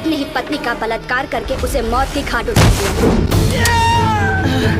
अपनी ही पत्नी का बलात्कार करके उसे मौत की घाट उतार दिया।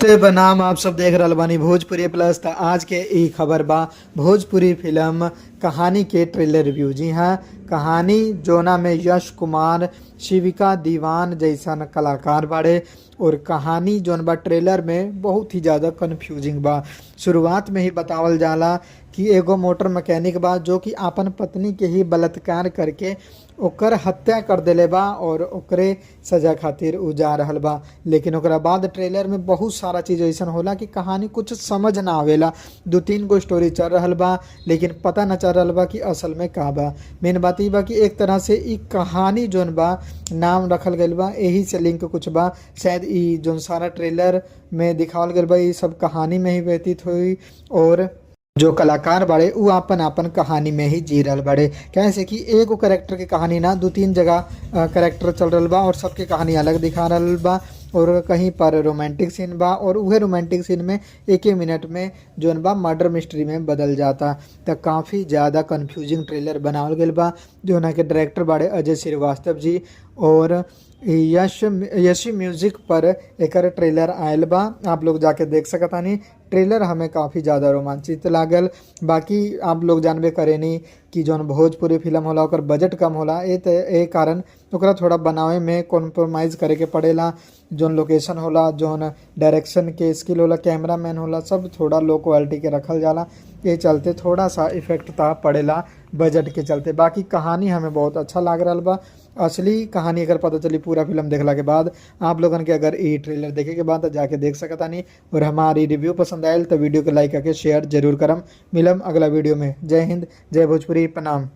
ते बनाम आप सब देख रहल बानी भोजपुरी प्लस। त आज के ई खबर बा भोजपुरी फिल्म कहानी के ट्रेलर रिव्यू। जी हाँ, कहानी जोना में यश कुमार, शिविका दीवान जैसन कलाकार बाड़े और कहानी जोन बा ट्रेलर में बहुत ही ज़्यादा कन्फ्यूजिंग बा। शुरुआत में ही बतावल जाला कि एगो मोटर मैकेनिक बा जो कि आपन पत्नी के ही बलात्कार करके ओकर हत्या कर देले बा और ओकरे सजा खातिर उ जा रहल बा। लेकिन ओकरा बाद ट्रेलर में बहुत सारा चीज़ ऐसन होला कि कहानी कुछ समझ ना आवेला। 2-3 गो स्टोरी चल रहल बा लेकिन पता न चल रहल बा कि असल में का बा। मेन बात ई बा कि एक तरह से ई कहानी जोन बा नाम रखल गइल बा यही से लिंक कुछ बा। शायद ई जोन सारा ट्रेलर में दिखावल गइल बा ई सब कहानी में ही व्यतीत हुई और जो कलाकार बाड़े उ आपन आपन कहानी में ही जी रहल बाड़े। कैसे कि एगो कैरेक्टर के कहानी ना 2-3 जगह कैरेक्टर चल रहल बा और सबके कहानी अलग दिखा रहल बा। और कहीं पर रोमांटिक सीन बा और उहे रोमांटिक सीन में एक ही मिनट में जोन बा मर्डर मिस्ट्री में बदल जाता। तो काफ़ी ज़्यादा कन्फ्यूजिंग ट्रेलर बनावल गइल बा। जोना के डायरेक्टर बाड़े अजय श्रीवास्तव जी और यशी म्यूजिक पर एकर ट्रेलर आयल बा। आप लोग जाके देख सकतानी। ट्रेलर हमें काफ़ी ज़्यादा रोमांचित लागल। बाकी आप लोग जानबे करेनी कि जौन भोजपुरी फिल्म होला ओकर बजट कम होला, ए कारण ओकरा थोड़ा बनावे में कॉम्प्रोमाइज़ करे के पड़ेला। जौन लोकेशन होला, जौन डायरेक्शन के स्किल होला, कैमरामैन होला, सब थोड़ा लो क्वालिटी के रखल जाला। ये चलते थोड़ा सा इफेक्ट ता पड़ेला बजट के चलते। बाकी कहानी हमें बहुत अच्छा लाग रहा बा। असली कहानी अगर पता चली पूरा फिल्म देखला के बाद आप लोगन के, अगर ई ट्रेलर देखे के बाद जाके देख सकतानी। और हमारी रिव्यू पसंद आयल तो वीडियो को लाइक करके शेयर जरूर करम। मिलम अगला वीडियो में। जय हिंद, जय भोजपुरी, प्रणाम।